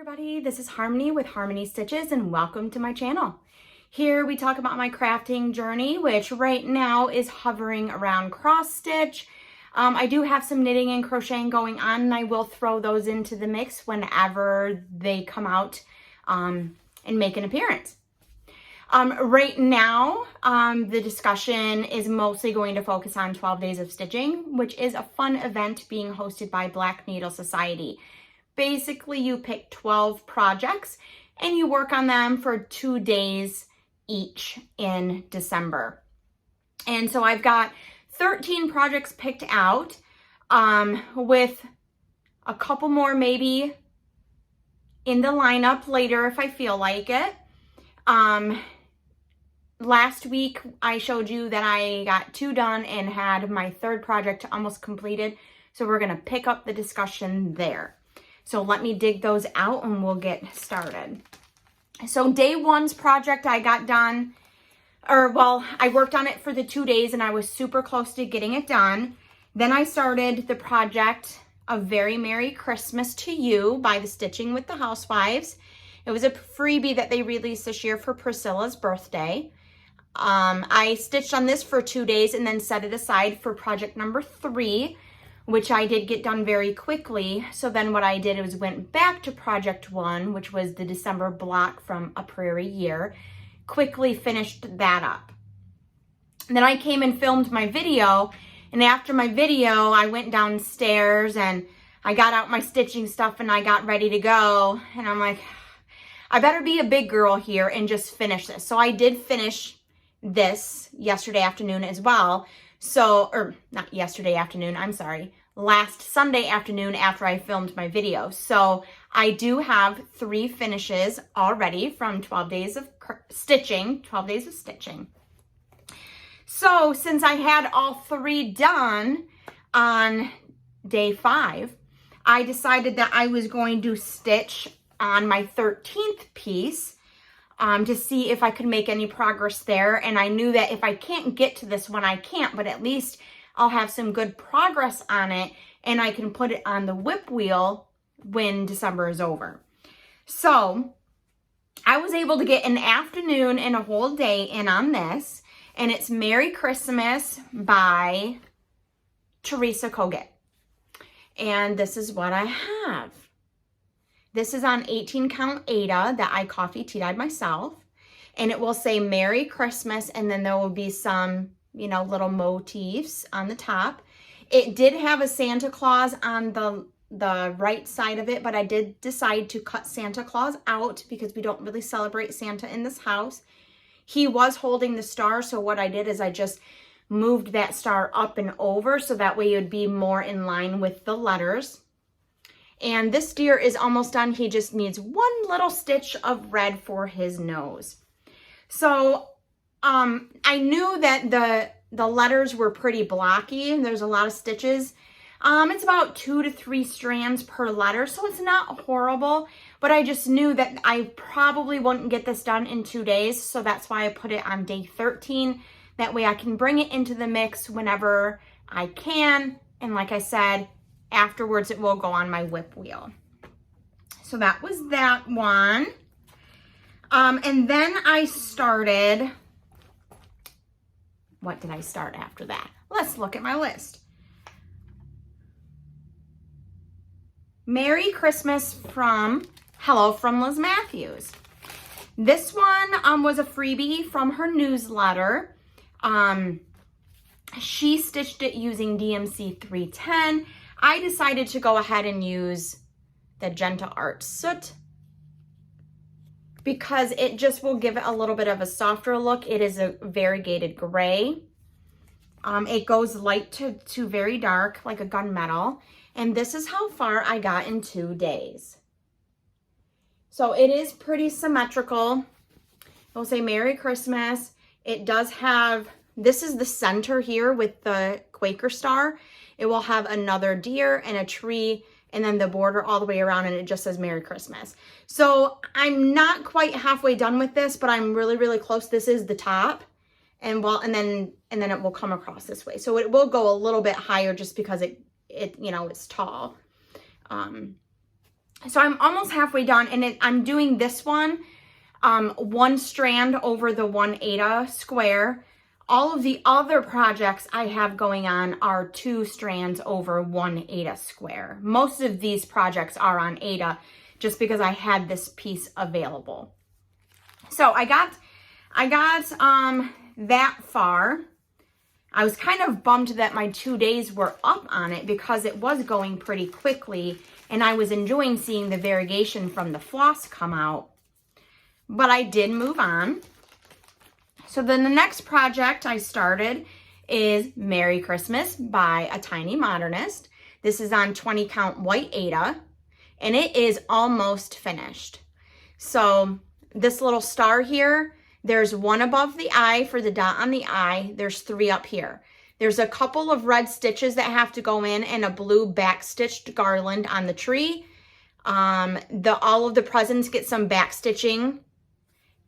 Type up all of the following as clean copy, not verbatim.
everybody, this is Harmony with Harmony Stitches and welcome to my channel. Here we talk about my crafting journey, which right now is hovering around cross stitch. I do have some knitting and crocheting going on, and I will throw those into the mix whenever they come out and make an appearance. Right now, the discussion is mostly going to focus on 12 Days of Stitching, which is a fun event being hosted by Black Needle Society. Basically, you pick 12 projects and you work on them for 2 days each in December. And so I've got 13 projects picked out, with a couple more maybe in the lineup later if I feel like it. Last week I showed you that I got 2 done and had my 3rd project almost completed. So we're going to pick up the discussion there. So let me dig those out and we'll get started. So day 1's project I got done, I worked on it for the 2 days and I was super close to getting it done. Then I started the project A Very Merry Christmas to You by the Stitching with the Housewives. It was a freebie that they released this year for Priscilla's birthday. I stitched on this for 2 days and then set it aside for project number 3, which I did get done very quickly. So then what I did was went back to project 1, which was the December block from A Prairie Year, quickly finished that up. And then I came and filmed my video, and after my video, I went downstairs and I got out my stitching stuff and I got ready to go. And I'm like, I better be a big girl here and just finish this. So I did finish this yesterday afternoon as well. Or not yesterday afternoon, I'm sorry, last Sunday afternoon after I filmed my video. So I do have 3 finishes already from 12 days of stitching, 12 days of stitching. So since I had all 3 done on day 5, I decided that I was going to stitch on my 13th piece to see if I could make any progress there. And I knew that if I can't get to this one, I can't, but at least I'll have some good progress on it and I can put it on the whip wheel when December is over. So I was able to get an afternoon and a whole day in on this, and it's Merry Christmas by Teresa Kogut. And this is what I have. This is on 18 count Aida that I coffee tea-dyed myself. And it will say Merry Christmas, and then there will be some, little motifs on the top. It did have a Santa Claus on the right side of it, but I did decide to cut Santa Claus out because we don't really celebrate Santa in this house. He was holding the star, so what I did is I just moved that star up and over so that way it would be more in line with the letters. And this deer is almost done. He just needs one little stitch of red for his nose. So I knew that the letters were pretty blocky and there's a lot of stitches. It's about 2 to 3 strands per letter, so it's not horrible, but I just knew that I probably wouldn't get this done in 2 days, so that's why I put it on day 13. That way I can bring it into the mix whenever I can, and like I said, afterwards it will go on my whip wheel. So that was that one. And then I started, what did I start after that? Let's look at my list. Merry Christmas from Liz Mathews. This one was a freebie from her newsletter. She stitched it using DMC 310. I decided to go ahead and use the Gentle Art Soot because it just will give it a little bit of a softer look. It is a variegated gray. It goes light to very dark, like a gunmetal. And this is how far I got in 2 days. So it is pretty symmetrical. It'll say Merry Christmas. It does have, this is the center here with the Quaker star. It will have another deer and a tree and then the border all the way around, and it just says Merry Christmas. So I'm not quite halfway done with this, but I'm really, really close. This is the top. And then it will come across this way. So it will go a little bit higher just because it's tall. So I'm almost halfway done, and I'm doing this one, one strand over the 1 Aida square. All of the other projects I have going on are 2 strands over 1 Aida square. Most of these projects are on Aida just because I had this piece available. So I got that far. I was kind of bummed that my 2 days were up on it because it was going pretty quickly and I was enjoying seeing the variegation from the floss come out. But I did move on. So then the next project I started is Merry Christmas by a tinyModernist. This is on 20 count white Aida, and it is almost finished. So this little star here, there's 1 above the eye for the dot on the eye. There's 3 up here. There's a couple of red stitches that have to go in and a blue back stitched garland on the tree. All of the presents get some back stitching.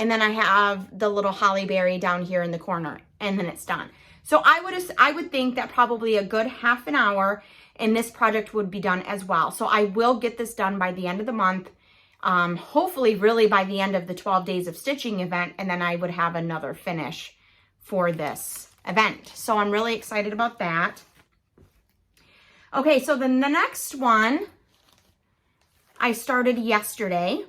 And then I have the little holly berry down here in the corner, and then it's done. So I would think that probably a good half an hour and this project would be done as well. So I will get this done by the end of the month. Hopefully really by the end of the 12 days of stitching event, and then I would have another finish for this event. So I'm really excited about that. Okay, so then the next one I started yesterday.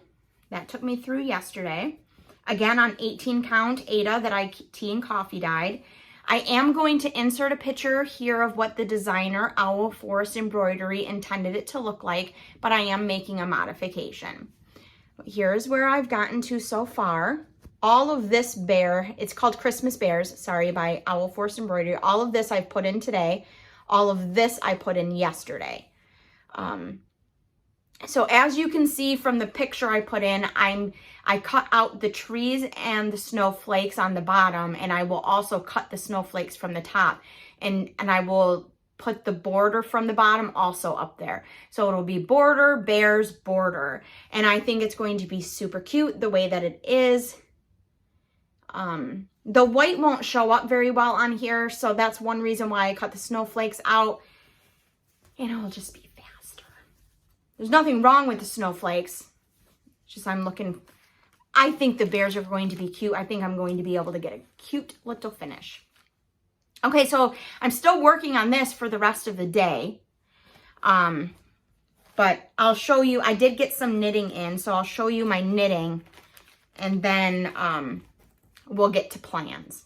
That took me through yesterday. Again, on 18 count Aida that I tea and coffee dyed. I am going to insert a picture here of what the designer Owl Forest Embroidery intended it to look like, but I am making a modification. Here's where I've gotten to so far. All of this bear, it's called Christmas Bears, sorry, by Owl Forest Embroidery. All of this I've put in today. All of this I put in yesterday. So as you can see from the picture I put in, I cut out the trees and the snowflakes on the bottom, and I will also cut the snowflakes from the top, and I will put the border from the bottom also up there. So it'll be border, bears, border, and I think it's going to be super cute the way that it is. The white won't show up very well on here, so that's one reason why I cut the snowflakes out, and it'll just be faster. There's nothing wrong with the snowflakes. It's just I think the bears are going to be cute. I think I'm going to be able to get a cute little finish. Okay, so I'm still working on this for the rest of the day. But I'll show you, I did get some knitting in, so I'll show you my knitting, and then we'll get to plans.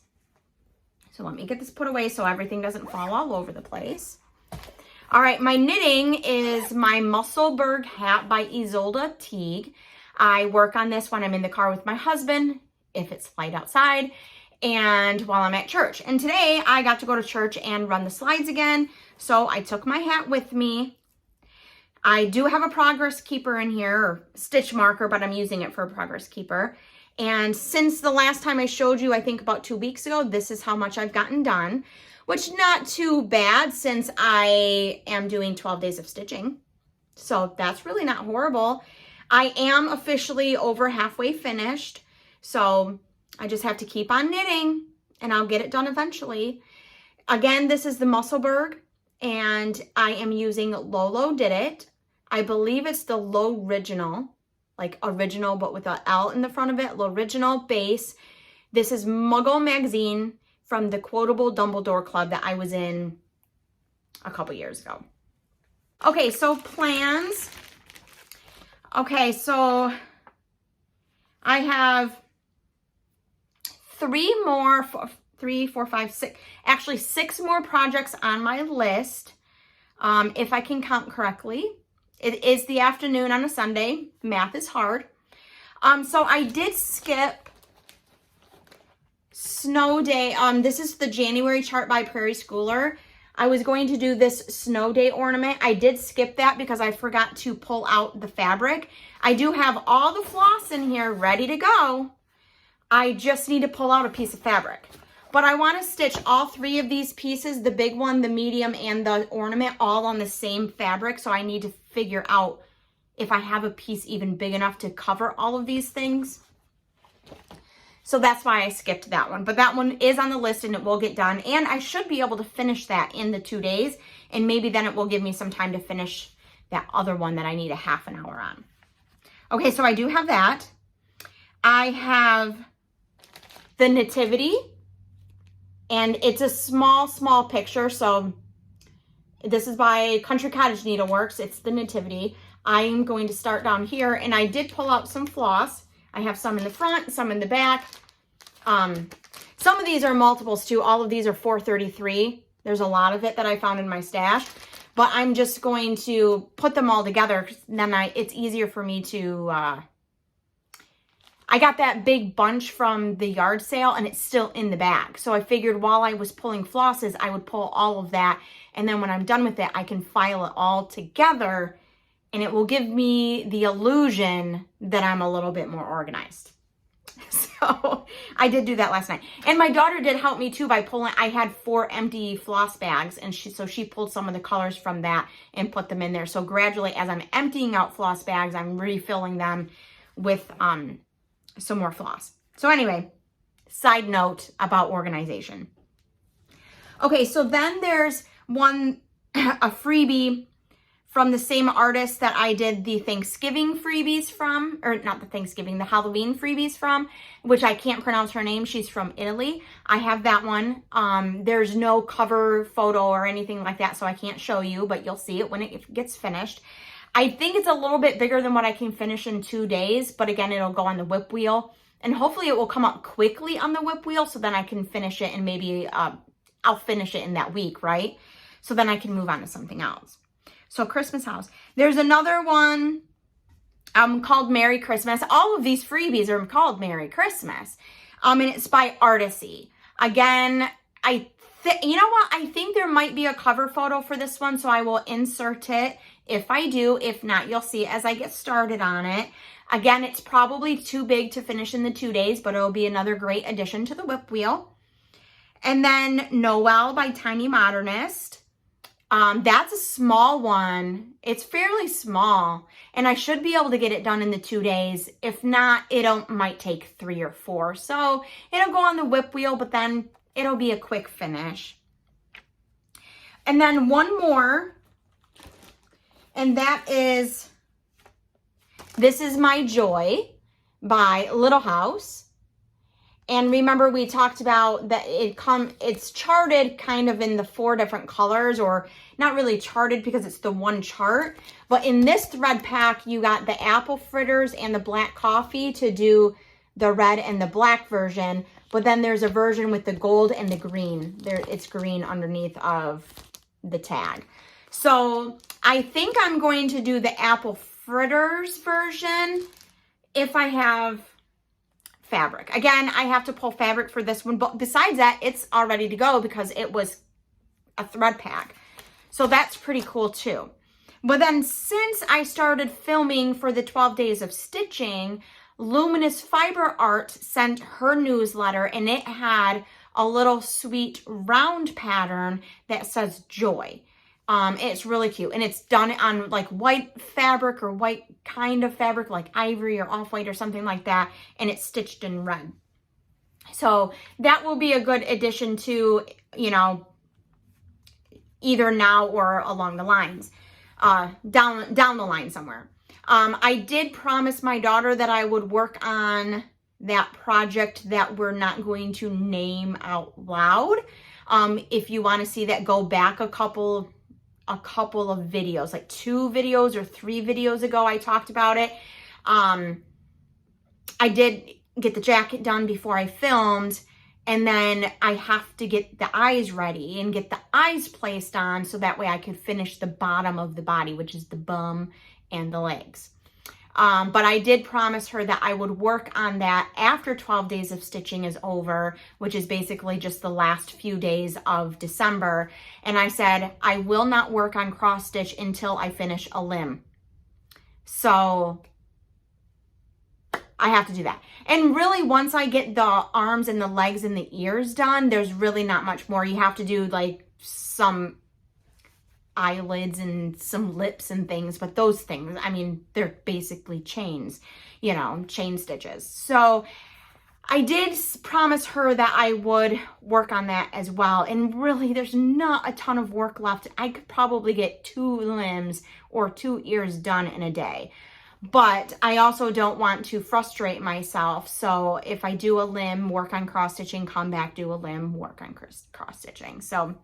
So let me get this put away so everything doesn't fall all over the place. All right, my knitting is my Musselburgh hat by Ysolda Teague. I work on this when I'm in the car with my husband, if it's light outside, and while I'm at church. And today I got to go to church and run the slides again, so I took my hat with me. I do have a progress keeper in here, or stitch marker, but I'm using it for a progress keeper. And since the last time I showed you, I think about 2 weeks ago, this is how much I've gotten done, which not too bad since I am doing 12 days of stitching. So that's really not horrible. I am officially over halfway finished, so I just have to keep on knitting and I'll get it done eventually. Again, this is the Musselburgh, and I am using lolodidit. I believe it's the Loriginal, like original but with an L in the front of it, Loriginal base. This is Muggle magazine from the Quotable Dumbledore Club that I was in a couple years ago. Okay, so plans. Okay, so I have 6 more projects on my list, if I can count correctly. It is the afternoon on a Sunday. Math is hard. So I did skip Snow Day. This is the January chart by Prairie Schooler. I was going to do this Snow Day ornament. I did skip that because I forgot to pull out the fabric. I do have all the floss in here ready to go. I just need to pull out a piece of fabric. But I want to stitch all 3 of these pieces, the big one, the medium, and the ornament, all on the same fabric. So I need to figure out if I have a piece even big enough to cover all of these things. So that's why I skipped that one. But that one is on the list and it will get done. And I should be able to finish that in the 2 days. And maybe then it will give me some time to finish that other one that I need a half an hour on. Okay, so I do have that. I have the Nativity, and it's a small picture. So this is by Country Cottage Needleworks. It's the Nativity. I'm going to start down here, and I did pull out some floss. I have some in the front, some in the back. Some of these are multiples too. All of these are 433. There's a lot of it that I found in my stash, but I'm just going to put them all together. Then it's easier for me to, I got that big bunch from the yard sale and it's still in the bag. So I figured while I was pulling flosses, I would pull all of that. And then when I'm done with it, I can file it all together and it will give me the illusion that I'm a little bit more organized. So I did do that last night. And my daughter did help me too by pulling. I had 4 empty floss bags, and she pulled some of the colors from that and put them in there. So gradually, as I'm emptying out floss bags, I'm refilling them with some more floss. So anyway, side note about organization. Okay, so then there's a freebie from the same artist that I did the Thanksgiving freebies from, or not the Thanksgiving, the Halloween freebies from, which I can't pronounce her name. She's from Italy. I have that one. There's no cover photo or anything like that, so I can't show you, but you'll see it when it gets finished. I think it's a little bit bigger than what I can finish in 2 days, but again, it'll go on the whip wheel, and hopefully it will come up quickly on the whip wheel, so then I can finish it, and maybe I'll finish it in that week, right? So then I can move on to something else. So Christmas house. There's another one called Merry Christmas. All of these freebies are called Merry Christmas. And it's by Artisy. Again, you know what? I think there might be a cover photo for this one, so I will insert it if I do. If not, you'll see it as I get started on it. Again, it's probably too big to finish in the 2 days, but it'll be another great addition to the whip wheel. And then Noel by tinyModernist. That's a small one. It's fairly small, and I should be able to get it done in the 2 days. If not, it might take 3 or 4. So it'll go on the whip wheel, but then it'll be a quick finish. And then one more, and that is, this is My Joy by Little House. And remember, we talked about that it's charted kind of in the 4 different colors, or not really charted because it's the one chart. But in this thread pack, you got the apple fritters and the black coffee to do the red and the black version. But then there's a version with the gold and the green. It's green underneath of the tag. So I think I'm going to do the apple fritters version if I have fabric. Again, I have to pull fabric for this one, but besides that, it's all ready to go because it was a thread pack. So that's pretty cool too. But then since I started filming for the 12 days of stitching, Luminous Fiber Art sent her newsletter, and it had a little sweet round pattern that says Joy. It's really cute, and it's done on like white fabric or white kind of fabric, like ivory or off-white or something like that, and it's stitched in red. So that will be a good addition to, you know, either now or along the lines, down the line somewhere. I did promise my daughter that I would work on that project that we're not going to name out loud. If you want to see that, go back a couple of videos, like 2 videos or 3 videos ago, I talked about it. I did get the jacket done before I filmed, and then I have to get the eyes ready and get the eyes placed on so that way I can finish the bottom of the body, which is the bum and the legs. But I did promise her that I would work on that after 12 days of stitching is over, which is basically just the last few days of December. And I said, I will not work on cross stitch until I finish a limb. So I have to do that. And really, once I get the arms and the legs and the ears done, there's really not much more. You have to do like some eyelids and some lips and things, but those things, I mean, they're basically chains, you know, chain stitches. So I did promise her that I would work on that as well. And really, there's not a ton of work left. I could probably get 2 limbs or 2 ears done in a day. But I also don't want to frustrate myself. So if I do a limb, work on cross stitching, come back, do a limb, work on cross stitching. So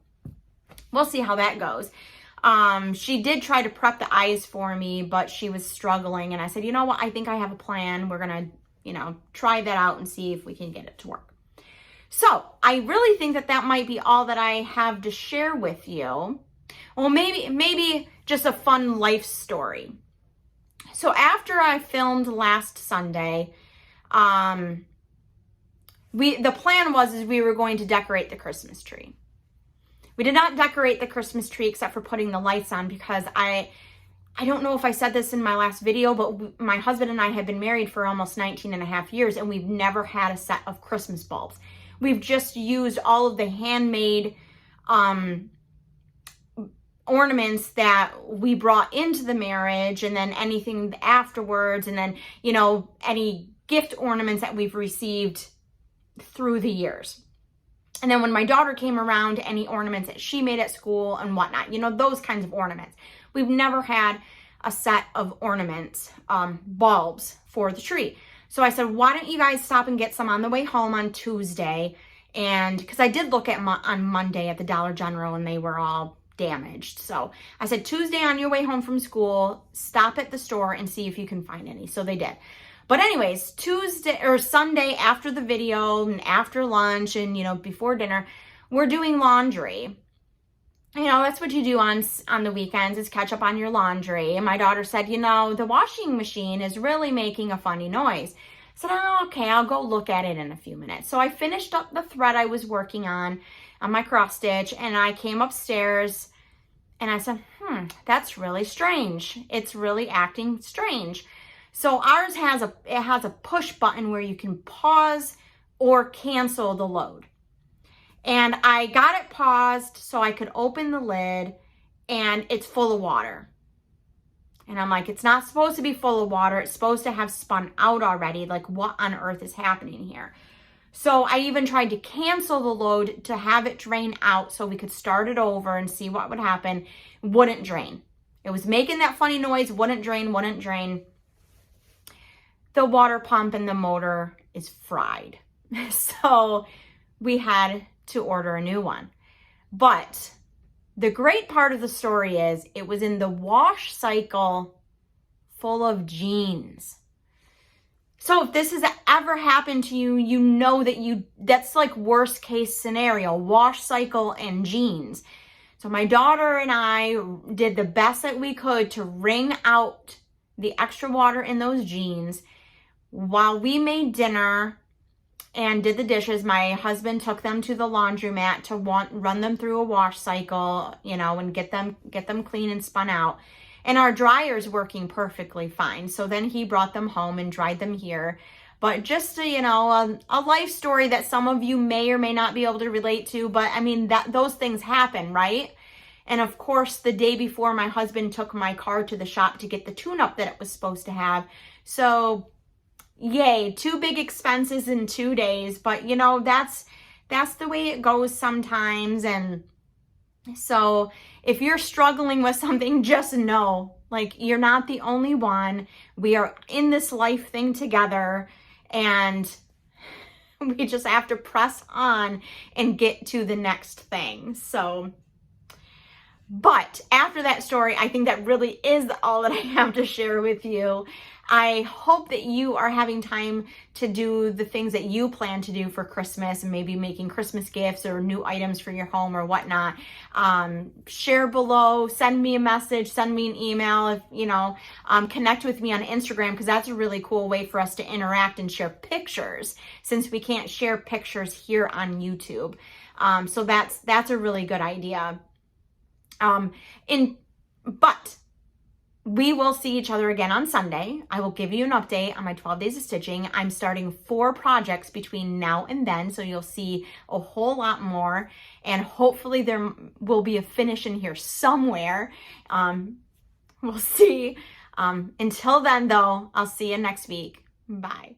we'll see how that goes. She did try to prep the eyes for me, but she was struggling. And I said, you know what? I think I have a plan. We're going to, you know, try that out and see if we can get it to work. So I really think that that might be all that I have to share with you. Well, maybe just a fun life story. So after I filmed last Sunday, the plan was we were going to decorate the Christmas tree. We did not decorate the Christmas tree except for putting the lights on, because I don't know if I said this in my last video, but my husband and I have been married for almost 19 and a half years, and we've never had a set of Christmas bulbs. We've just used all of the handmade ornaments that we brought into the marriage, and then anything afterwards, and then, you know, any gift ornaments that we've received through the years. And then when my daughter came around, any ornaments that she made at school and whatnot, you know, those kinds of ornaments. We've never had a set of ornaments, bulbs for the tree. So I said, why don't you guys stop and get some on the way home on Tuesday? And because I did look at on Monday at the Dollar General, and they were all damaged. So I said, Tuesday on your way home from school, stop at the store and see if you can find any. So they did. But anyways, Tuesday or Sunday after the video and after lunch and, you know, before dinner, we're doing laundry. You know, that's what you do on the weekends, is catch up on your laundry. And my daughter said, you know, the washing machine is really making a funny noise. I said, oh, okay, I'll go look at it in a few minutes. So I finished up the thread I was working on my cross stitch, and I came upstairs and I said, that's really strange. It's really acting strange. So ours has a push button where you can pause or cancel the load. And I got it paused so I could open the lid, and it's full of water. And I'm like, it's not supposed to be full of water. It's supposed to have spun out already. Like, what on earth is happening here? So I even tried to cancel the load to have it drain out so we could start it over and see what would happen. Wouldn't drain. It was making that funny noise, wouldn't drain, wouldn't drain. The water pump and the motor is fried. So we had to order a new one. But the great part of the story is it was in the wash cycle full of jeans. So if this has ever happened to you, you know that that's like worst case scenario, wash cycle and jeans. So my daughter and I did the best that we could to wring out the extra water in those jeans. While we made dinner and did the dishes, my husband took them to the laundromat to run them through a wash cycle, you know, and get them clean and spun out. And our dryer's working perfectly fine. So then he brought them home and dried them here. But just, you know, a life story that some of you may or may not be able to relate to. But I mean, those things happen, right? And of course, the day before, my husband took my car to the shop to get the tune-up that it was supposed to have. So yay, 2 big expenses in 2 days. But, you know, that's the way it goes sometimes. And so if you're struggling with something, just know, like, you're not the only one. We are in this life thing together, and we just have to press on and get to the next thing. So, but after that story, I think that really is all that I have to share with you. I hope that you are having time to do the things that you plan to do for Christmas, and maybe making Christmas gifts or new items for your home or whatnot. Share below, send me a message, send me an email, if you know, connect with me on Instagram, because that's a really cool way for us to interact and share pictures, since we can't share pictures here on YouTube. So that's a really good idea. But we will see each other again on Sunday. I will give you an update on my 12 days of stitching. I'm starting 4 projects between now and then, so you'll see a whole lot more, and hopefully there will be a finish in here somewhere. We'll see. Until then, though, I'll see you next week. Bye.